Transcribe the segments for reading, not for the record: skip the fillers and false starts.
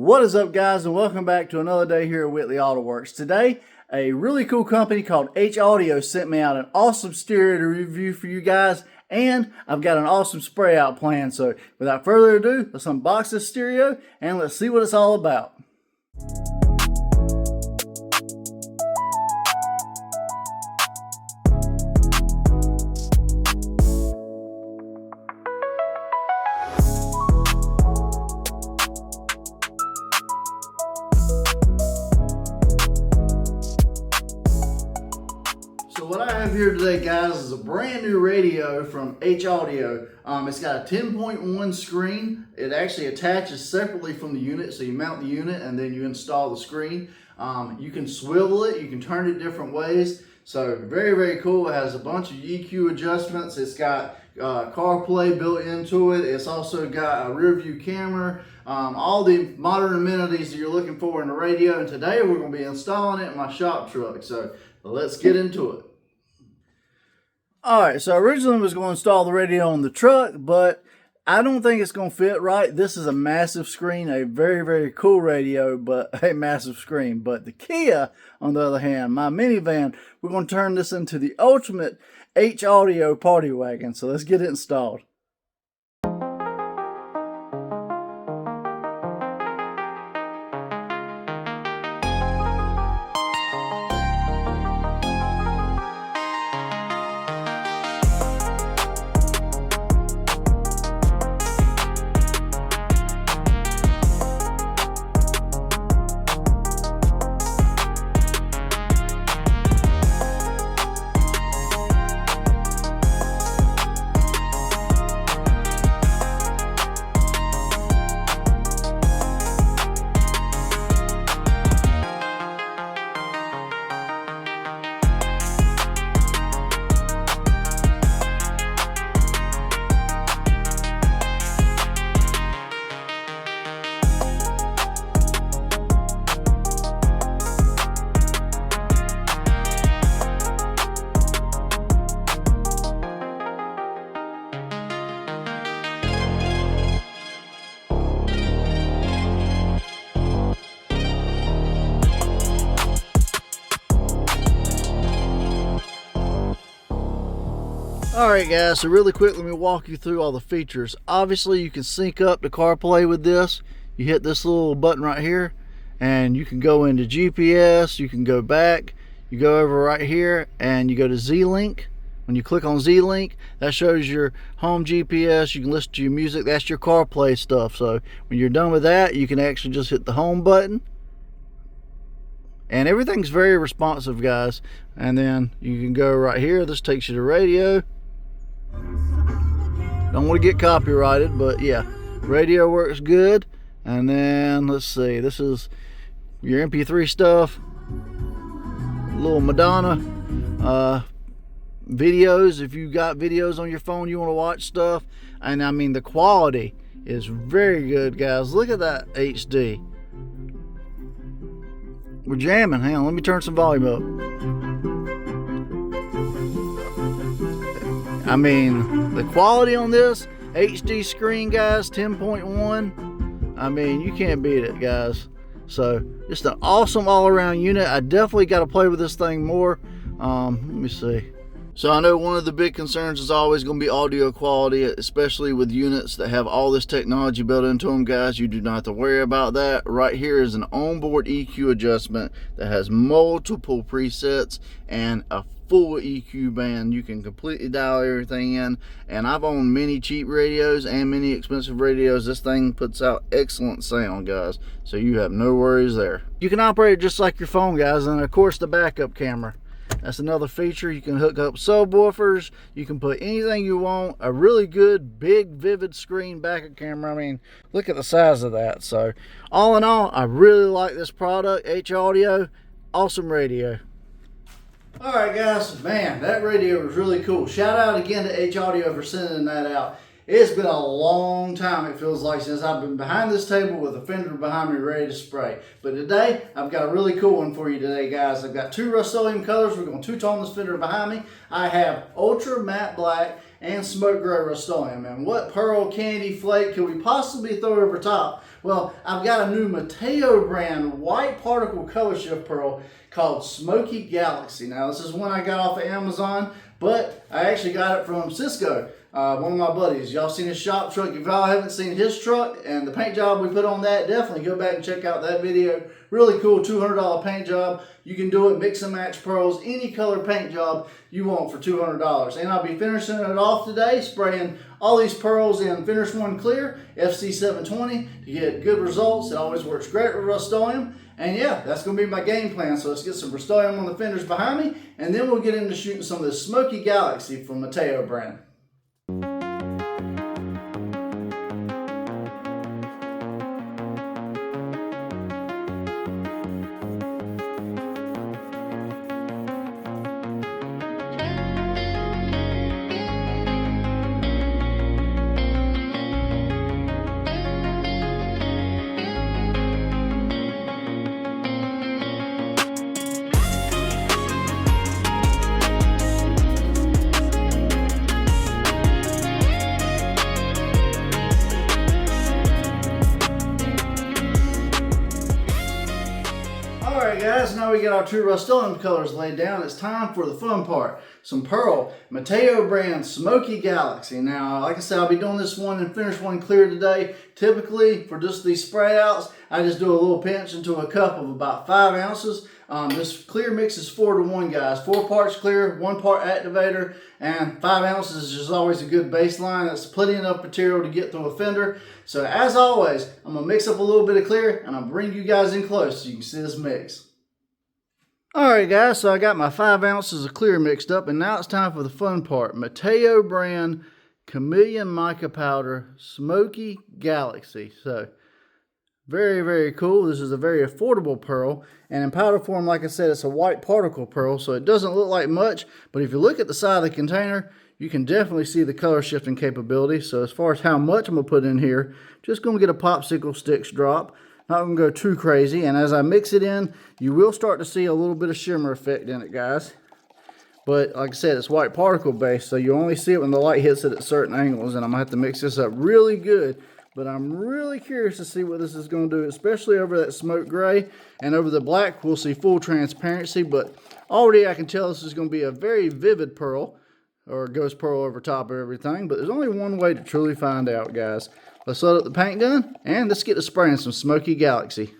What is up, guys, and welcome back to another day here at Whitley Auto Works. Today, a really cool company called Haudio sent me out an awesome stereo to review for you guys, and I've got an awesome spray out plan. So without further ado, let's unbox this stereo and let's see what it's all about. So what I have here today, guys, is a brand new radio from Haudio. It's got a 10.1 screen. It actually attaches separately from the unit, so you mount the unit and then you install the screen. You can swivel it, you can turn it different ways. So very, very cool. It has a bunch of EQ adjustments. It's got CarPlay built into it. It's also got a rear view camera. All the modern amenities that you're looking for in a radio. And today we're going to be installing it in my shop truck. So let's get into it. Alright, so originally I was going to install the radio on the truck, but I don't think it's going to fit right. This is a massive screen, a very, very cool radio, but a massive screen. But the Kia, on the other hand, my minivan, we're going to turn this into the ultimate Haudio party wagon. So let's get it installed. Alright guys, so really quick, let me walk you through all the features. Obviously you can sync up to CarPlay with this. You hit this little button right here and you can go into GPS, you can go back, you go over right here and you go to Z-Link. When you click on Z-Link, that shows your home GPS. You can listen to your music. That's your CarPlay stuff. So when you're done with that, you can actually just hit the home button. And everything's very responsive, guys. And then you can go right here. This takes you to radio. Don't want to get copyrighted, but yeah, radio works good. And then let's see, this is your MP3 stuff, little Madonna videos. If you got videos on your phone, you want to watch stuff. And I mean, the quality is very good, guys. Look at that HD. We're jamming. Hang on, let me turn some volume up. I mean, the quality on this HD screen, guys, 10.1. I mean, you can't beat it, guys. So, just an awesome all-around unit. I definitely got to play with this thing more. Let me see. So I know one of the big concerns is always going to be audio quality, especially with units that have all this technology built into them, guys. You do not have to worry about that. Right here is an onboard EQ adjustment that has multiple presets and a full EQ band. You can completely dial everything in, and I've owned many cheap radios and many expensive radios. This thing puts out excellent sound, guys, so you have no worries there. You can operate it just like your phone, guys, and of course the backup camera. That's another feature. You can hook up subwoofers. You can put anything you want. A really good, big, vivid screen backup camera. I mean, look at the size of that. So, all in all, I really like this product. Haudio, awesome radio. Alright guys, man, that radio was really cool. Shout out again to Haudio for sending that out. It's been a long time, it feels like, since I've been behind this table with a fender behind me ready to spray. But today, I've got a really cool one for you today, guys. I've got two Rust-Oleum colors. We're going to two-tone this fender behind me. I have Ultra Matte Black and Smoke Gray Rust-Oleum. And what pearl candy flake could we possibly throw over top? Well, I've got a new Mateo brand white particle color shift pearl called Smoky Galaxy. Now, this is one I got off of Amazon, but I actually got it from Cisco. One of my buddies. Y'all seen his shop truck? If y'all haven't seen his truck and the paint job we put on that, definitely go back and check out that video. Really cool $200 paint job. You can do it, mix and match pearls, any color paint job you want for $200. And I'll be finishing it off today, spraying all these pearls in Finish One Clear FC720 to get good results. It always works great with Rust-Oleum. And yeah, that's going to be my game plan. So let's get some Rust-Oleum on the fenders behind me, and then we'll get into shooting some of this Smoky Galaxy from Mateo brand. Alright guys, now we got our two Rust-Oleum colors laid down. It's time for the fun part. Some pearl, Mateo brand Smoky Galaxy. Now, like I said, I'll be doing this one and Finish One Clear today. Typically, for just these spray outs, I just do a little pinch into a cup of about 5 ounces. This clear mix is 4-to-1, guys. 4 parts clear, 1 part activator, and 5 ounces is just always a good baseline. That's plenty enough material to get through a fender. So as always, I'm going to mix up a little bit of clear, and I'll bring you guys in close so you can see this mix. Alright guys, so I got my 5 ounces of clear mixed up, and now it's time for the fun part. Mateo brand Chameleon Mica Powder Smoky Galaxy. So very, very cool. This is a very affordable pearl, and in powder form, like I said, it's a white particle pearl, so it doesn't look like much, but if you look at the side of the container, you can definitely see the color shifting capability. So as far as how much I'm going to put in here, just going to get a popsicle sticks drop. Not going to go too crazy, and as I mix it in, you will start to see a little bit of shimmer effect in it, guys. But like I said, it's white particle based, so you only see it when the light hits it at certain angles, and I'm going to have to mix this up really good. But I'm really curious to see what this is going to do, especially over that smoke gray, and over the black, we'll see full transparency. But already I can tell this is going to be a very vivid pearl, or ghost pearl over top of everything. But there's only one way to truly find out, guys. Let's load up the paint gun, and let's get to spraying some Smoky Galaxy.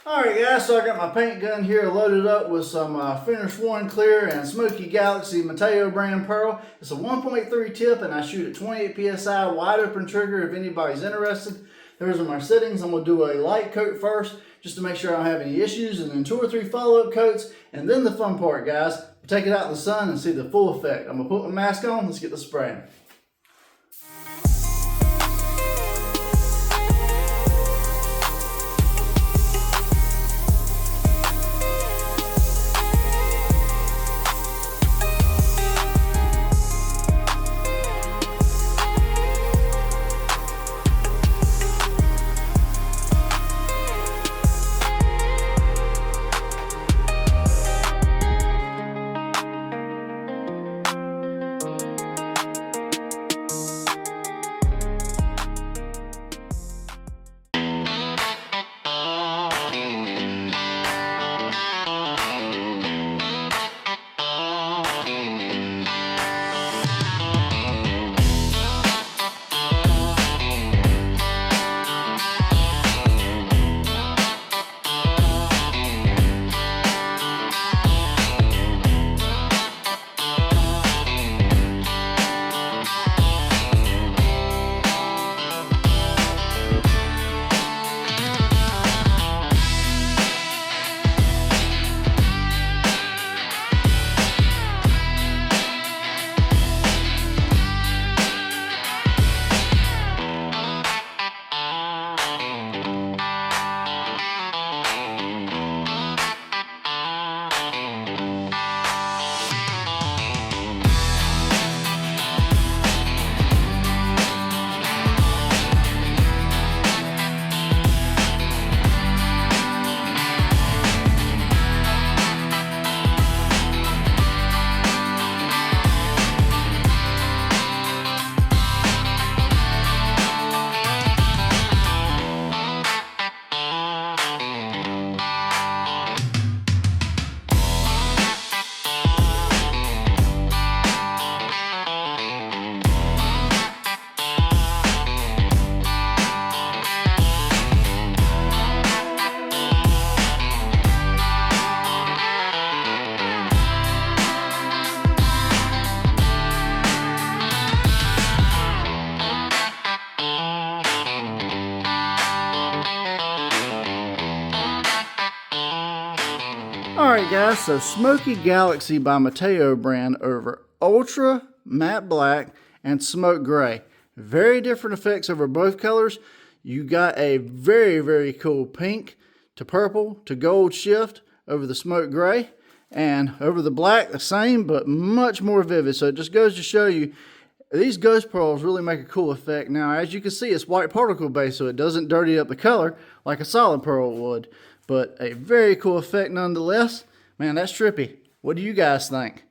Alright guys, so I got my paint gun here loaded up with some Finish One Clear and Smoky Galaxy Mateo brand pearl. It's a 1.3 tip, and I shoot at 28 PSI wide open trigger if anybody's interested. There's my settings. I'm going to do a light coat first just to make sure I don't have any issues, and then 2 or 3 follow-up coats, and then the fun part, guys. Take it out in the sun and see the full effect. I'm going to put my mask on. Let's get the spraying. guys, so Smoky Galaxy by Mateo brand over Ultra Matte Black and Smoke Gray. Very different effects over both colors. You got a very, very cool pink to purple to gold shift over the Smoke Gray, and over the black the same but much more vivid. So it just goes to show you these ghost pearls really make a cool effect. Now, as you can see, it's white particle based, so it doesn't dirty up the color like a solid pearl would. But a very cool effect nonetheless. Man, that's trippy. What do you guys think?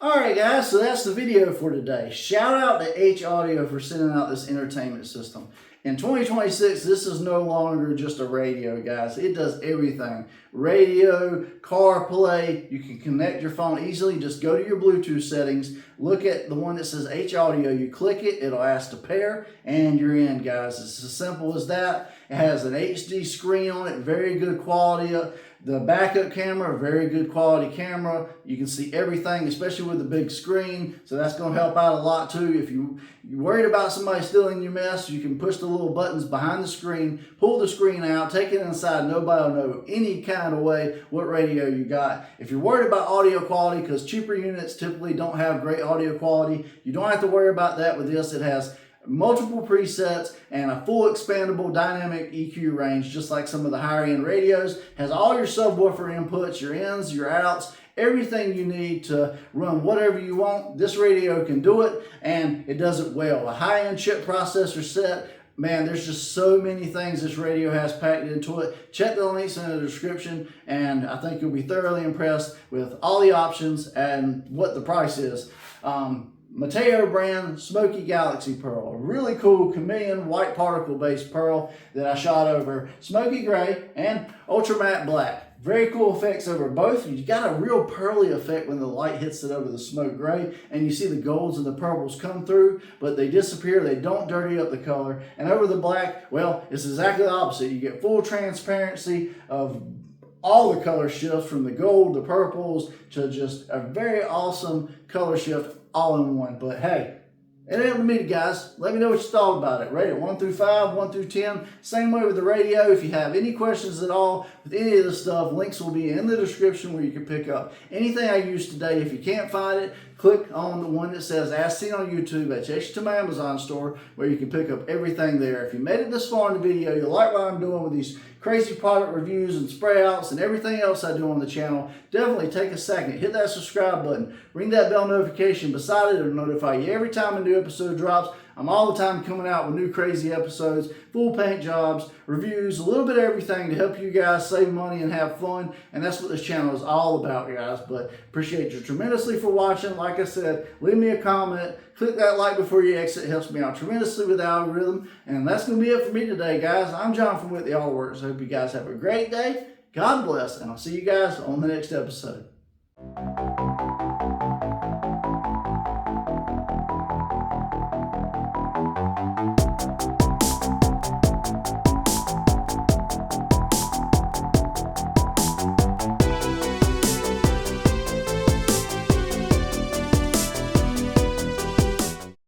Alright guys, so that's the video for today. Shout out to Haudio for sending out this entertainment system. In 2026, this is no longer just a radio, guys. It does everything. Radio, CarPlay, you can connect your phone easily. Just go to your Bluetooth settings, look at the one that says Haudio, you click it, it'll ask to pair, and you're in, guys. It's as simple as that. It has an HD screen on it, very good quality. The backup camera, very good quality camera. You can see everything, especially with the big screen. So that's going to help out a lot too. If you're worried about somebody stealing your mess, you can push the little buttons behind the screen, pull the screen out, take it inside. Nobody will know any kind of way what radio you got. If you're worried about audio quality, because cheaper units typically don't have great audio quality, you don't have to worry about that with this. It has multiple presets and a full expandable dynamic EQ range, just like some of the higher end radios. Has all your subwoofer inputs, your ins, your outs, everything you need to run whatever you want. This radio can do it, and it does it well. A high-end chip processor set. Man, there's just so many things this radio has packed into it. Check the links in the description, and I think you'll be thoroughly impressed with all the options and what the price is. Mateo brand Smoky Galaxy Pearl. A really cool chameleon white particle based pearl that I shot over Smoky Gray and Ultra Matte Black. Very cool effects over both. You got a real pearly effect when the light hits it over the Smoke Gray, and you see the golds and the purples come through, but they disappear. They don't dirty up the color. And over the black, well, it's exactly the opposite. You get full transparency of all the color shifts, from the gold, the purples, to just a very awesome color shift all in one. But hey, it ain't with me, guys. Let me know what you thought about it. Rate it 1 through 5, 1 through 10. Same way with the radio. If you have any questions at all with any of this stuff, links will be in the description where you can pick up anything I used today. If you can't find it, click on the one that says As Seen on YouTube. That takes you to my Amazon store where you can pick up everything there. If you made it this far in the video, you like what I'm doing with these crazy product reviews and spray outs and everything else I do on the channel, definitely take a second, hit that subscribe button, ring that bell notification beside it. It'll notify you every time a new episode drops. I'm all the time coming out with new crazy episodes, full paint jobs, reviews, a little bit of everything to help you guys save money and have fun. And that's what this channel is all about, guys. But appreciate you tremendously for watching. Like I said, leave me a comment, click that like before you exit. It helps me out tremendously with the algorithm. And that's going to be it for me today, guys. I'm John from WHITLEY Autoworks. I hope you guys have a great day. God bless, and I'll see you guys on the next episode.